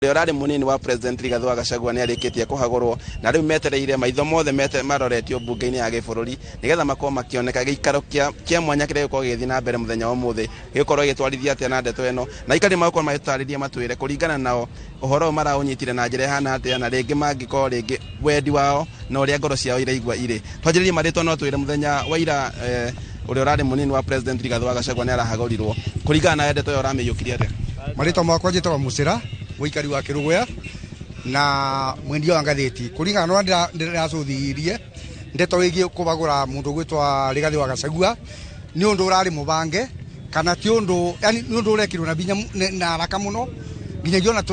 Urari munini wa President Rigathi wa Gachagua ni arikitie kuhagurwo na riu metereire maitho mothe maroretio bunge-ini ya gibururi nigetha makorwo makioneka giikaro kia mwanya kiria gikorwo githi na mbere muthenya wa umuthi gikorwo gitwarithia atia na ndeto eno na ikari makorwo magitariria matwire kuringana nao uhoro maraunyitire na njira hana atia na ringi mangikorwo ringi wendi wao na uria ngoro ciao iraigwa ire twanjiririe maritwa no twire muthenya wa ira uria urari munini wa President Rigathi wa Gachagua ni arahagurirwo kuringana na ndeto yo ramiyukirie atia maritwa makwa njitwa Mucira Wikari wa Kirugoya na mwendia wa ngatheti kuringana na ndiracuthirie ndeto wigi kubagura mundu gwitwa Rigathi wa Gachagua ni undu urari mubange kana ti undu yani ni undu urekirwo na binya na haraka muno nginya giona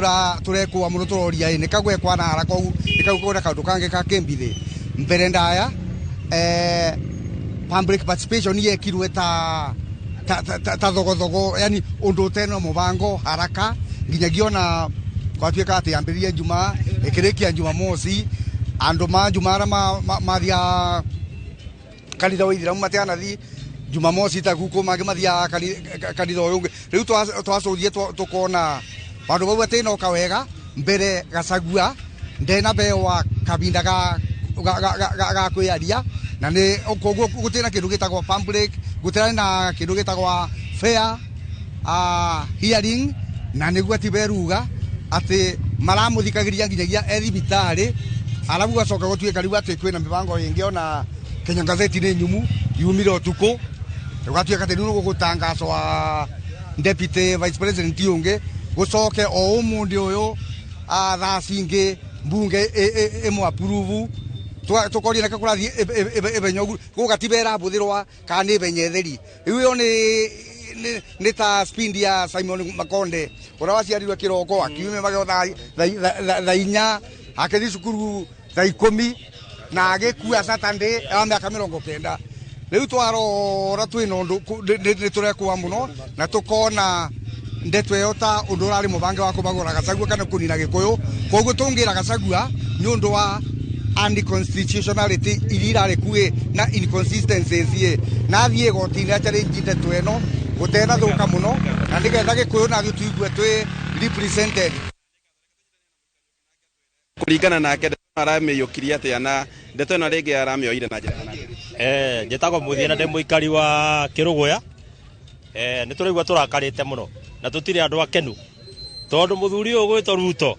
turekwa muno turoria ni kagwekwa na haraka u nikagukora kaundu kange ka Kembithi mbere ndaya public participation yekirwe ta thogo yani undu teno mubango haraka nginya giona kwa tuika ati ambirie Jumaa ikirikia Jumamosi andu ma Jumaa mathia kanitha withira matiana thi Jumamosi ta guko mage mathia kanitha uyungi riu twacuthie tukona bandu bau atino kawega mbere Gachagua ndena bewa kabinda ga kwiaria na ni koguo gutina kindu gitagwa public gutina na kindu gitagwa fair hearing na niguo atiberuga ati maramuthikagiria nginyagia ethibitari alafu gacoka gutuika riu ati kwina mibango ingi ona Kenya Gazeti ni nyumu yumire utuku gatuika ati riu gugutangazwa deputy vice president yunge gucoke o umundi uyu thaa cingi mbunge emu approve tukoria naka kurathi ebenyogu gugatibera buthirwa kana ibenye theri riu yo ni ta spindi ya Simon Makonde urawaciarirwe kiroko akiume mageo tha inya akithi cukuru tha 10 na agikua Saturday ya miaka 90 riu twarora twina undu ni turekwa muno na tukona ndeto yo ta undu urari mubange wa kubagura Gachagua kana kunina gikuyu koguo tungira Gachagua ni undu wa unconstitutionality irira kuwe na inconsistencies ye na thie gotini challenge ndeto eno gutena thuka muno na ndigetha gikuyu na tuigue twi represented kuringana nake aramiyukirie atia na ndeto eno ringi aramioire na njira njitagwo Muthia na ndi muikari wa Kirugoya ni turaigua turakarite muno na tutire andu akenu tondu muthuri uyu gwitwo Ruto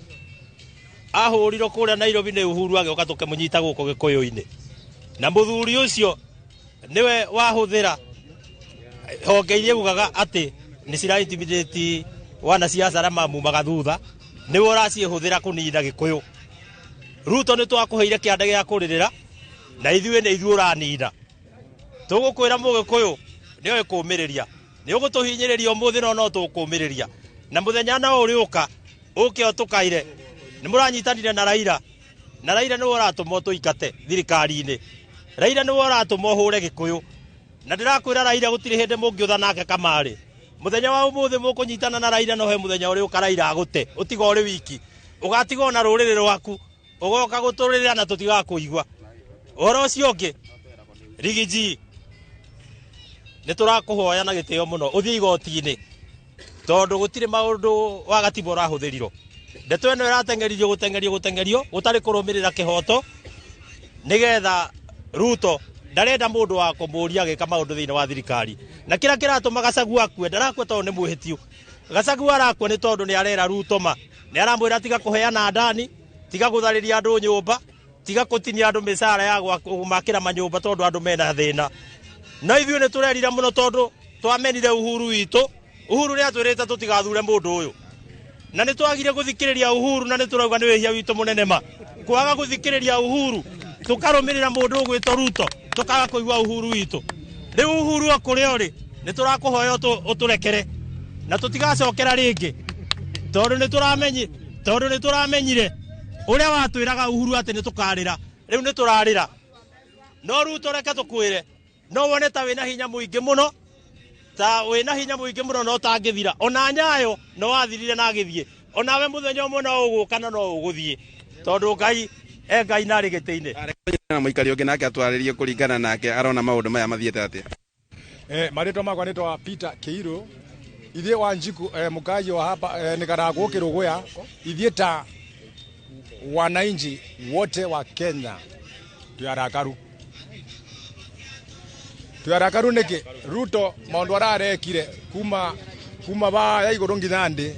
ahurirwo kuria Nairobi ni Uhuru age ukatuke munyita guko gikuyu-ini na muthuri ucio niwe wahuthira honge iria ugaga ati ni cira intimidate wana siasa ra mamu magathutha niwe uracihuthira kunina gikuyu Ruto ni twakuheire kiande gia kuririra na ithuĩ ni ithuĩ uranina tugukwira mugikuyu niwe kumiriria ni ugutuhinyiriria umuthi no tukumiriria na muthenya na uriuka uke otukaire ni muranyitanire na Raila ni uratuma tuikate thirikari-ini Raila ni uratuma hure gikuyu na ndirakwira Raila gutiri hindi mungiutha nake kamari muthenya wa umuthi mukunyitana na Raila no he muthenya uri ukaraira agute utiga uri wiki ugatiga na ruriri rwaku ugoka guturirira na tutigakuigwa oro ucio ungi Rigiji ni turakuhoya na gitio muno uthii igoti-ini tondu gutire maundu wa gatiba urahuthirirwo ndeto eno iratengerio gutari kurumirira kihoto nigetha Ruto ndarenda mundu wa kumuria gika maundu thiini wa thirikari na kira kiratuma Gachagua akue ndarakue tondu ni muhitiu Gachagua arakue ni tondu ni arera Ruto ni aramwira tiga kuheana ndani tiga guthariria andu nyumba tiga kutinia andu misara ya gumakira manyumba tondu andu mena thina na ithuĩ ni turerira muno tondu twamenire Uhuru witu Uhuru ni atwirite tutigathure mundu uyu na ni twagire guthikiriria Uhuru na ni turauga ni wehia witu munene ma kwaga guthikiriria Uhuru tukarumirira mundu gwitwo Ruto tukaga kuigwa Uhuru witu riu Uhuru akuria uri ni turakuhoya uturekere na tutigacokera ringi tondu ni turamenyire uria watwiraga Uhuru ati ni tukarira riu ni turarira no Ruto reke tukwire no wone ta wina hinya muingi muno no tangithira ona Nyayo no wathirire na agithie onawe muthenya umwe no uguka no uguthie tondu Ngai nari giti-ini na muikari ungi nake atwaririe kuringana nake arona maundu maya mathiete atia maritwa makwa nitwa Peter Keiro Ithe Wanjiku mkaji wa hapa Nikaragua Kiruguya, ithe ta wananchi wote wa Kenya tuyarakaru niki Ruto maundu ararekire kuma ba ya iguru nginya ndi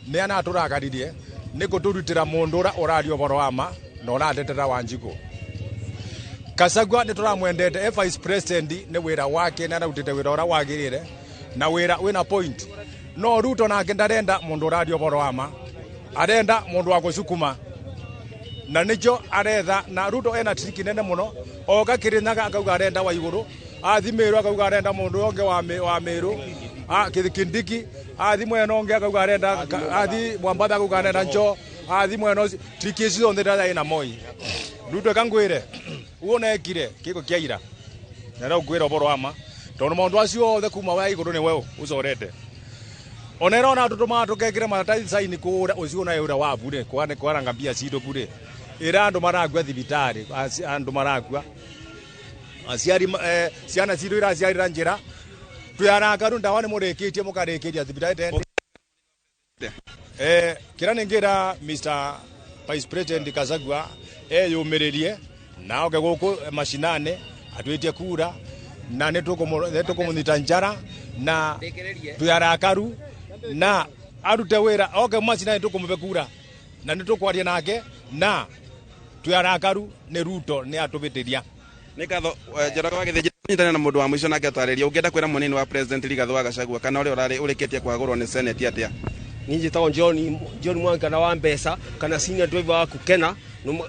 ni ana turakaririe niko turutira mundu urario boro wama na uratetera Wanjiku. Gachagua ni turamwendete vice president ni wira wake na arutite wira ura wagirire na wira wina point. No Ruto nake ndarenda mundu urario boro wama, arenda mundu wa gucukuma na nicho aretha. Na Ruto ena triki nene muno, oga Kirinyaga akauga arenda wa iguru, athi Meru akauga arenda mundu onge wa Meru, Kindiki athi mwena onge akauga arenda, athi Mwambata akauga arenda Njo, athi mwena triki icio nthe ndaya ina Moi. Ruto kangwire uone ekire kiko kiaira na rau gwira boro wama tondu maundu acio othe kuma wa iguru ni wewe ucorete. Onera ona tutuma tukekire matathi saini kura ucio na yura wa bure kwane kwaranga mbia cido bure. Ira andu maragwa thibitari, andu maragwa aciari ciana cido ira aciari njira tuyarakaru ndawa ni murekitie mukarekiria thibitari tende. Kira ningira Mr Vice President Gachagua yumiririe na oge guku mashinane atwitie kura na netukumunita njara na tuyarakaru na arute wira oge mashinane tukumuve kura na nitukwaria nake na tuyarakaru ni Ruto ni atubitiria Nikatho Njoroge wa Githĩnji nyitana na mundu wa mwisho nake atariria ungienda kwira munini wa president Rigathi wa Gachagua kana uri urikitie kwagurwo ni senate atia. Ninji tawo John Mwangi kana wa Mbesa kana senior driver wa Kukena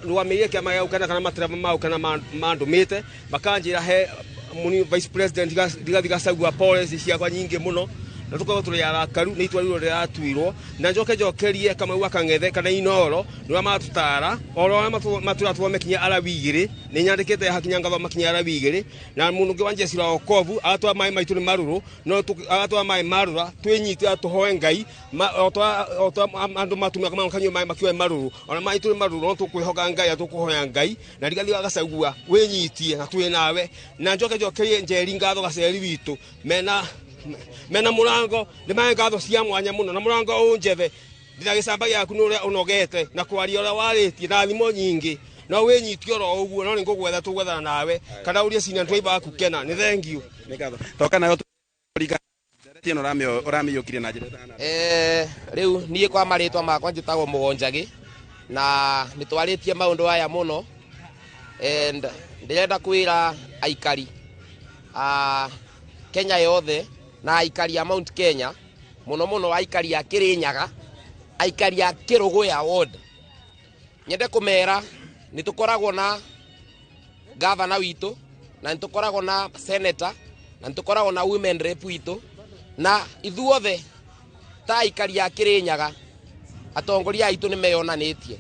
nuwamirie kiama ya ukana kana matreva mau kana mandumite bakanjira he muni vice president Rigathi Gachagua policy ciakwa nyingi muno na tukago turi yarakaru ni itwariro riratwirwo na njokerie kama wakang'ethe kana Inoro niwa matutara oro matura tuomekinya arawigiri ni nyandikite hakinya ngatho makinya arawigiri na mundu ngi wanje cira okovu atwa mai maitu ni maruru no atwa mai marura twinyite atuhoe Ngai otwa andu matumia kama kanyo mai makiwe maruru ona maitu ni maruru no tukwihoka Ngai atukuhoya Ngai na Rigathi Gachagua winyitie na twi nawe na njokerie Njeri ngatho Gaceri witu mena murango ni mangatho cia mwanya muno na murango unjethe ndira gicamba giaku nuria unogete na kwaria ora waritie na thimo nyingi no winyitio ro uguo no ningugwetha tugwethana nawe kana uria cina twaiba Kukena ni thank you Nikatho toka nayo turiga tino uramiyukire na njira riu nie kwa maritwa makwa njitagwo Mugonjagi na nitwaritie maundu aya muno and ndirenda kwira aikari Kenya yothe na aikari ya Mount Kenya muno aikari ya Kirinyaga aikari ya Kiruguya ward nyende kumera nitukoragwo na governor witu na nitukoragwo na senator na nitukoragwo na women rep witu na ithuothe ta aikari ya Kirinyaga atongoria aitu ni meyonanitie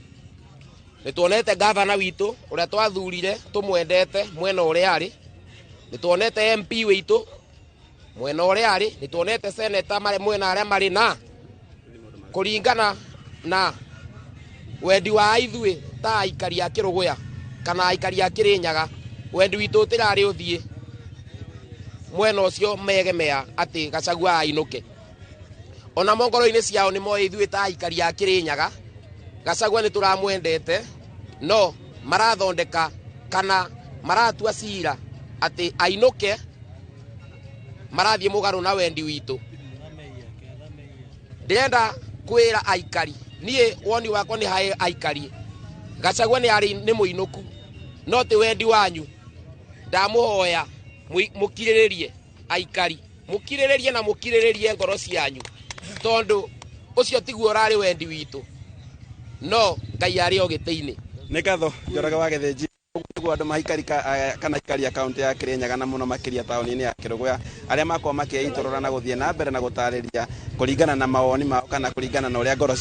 nituonete governor witu uria twathurire tumwendete mwena uria ari nituonete MP witu mwena uria ari nituonete senator mare mwena aria mari na kuringana na wendi wa ithui ta aikari ya Kiruguya kana aikari ya Kirinyaga wendi witu tirari uthie mwena ucio megemea ati Gachagua ainuke ona mongoro-ini ciao ni moe ithui ta aikari ya Kirinyaga Gachagua ni turamwendete no marathondeka kana maratua cira ati ainuke marathie mugaru na wendi witu ndenda kwira aikari nie woni wakwa ni hai aikari Gachagua ni ari ni muinuku no ti wendi wanyu ndamuhoya mukiriririe aikari mukiriririe na mukiriririe ngoro cianyu tondu ucio tiguo urari wendi witu no Ngai ari o gitiini Nikatho Njoroge wa Githĩnji guo andu maikari kana ikari account ya Kirinyaga na muno makiria tauni-ini ya Kiruguya aria makwa makeitorora na guthie na mbere na gutariria kuringana na mawoni mao kana kuringana na uria ngoro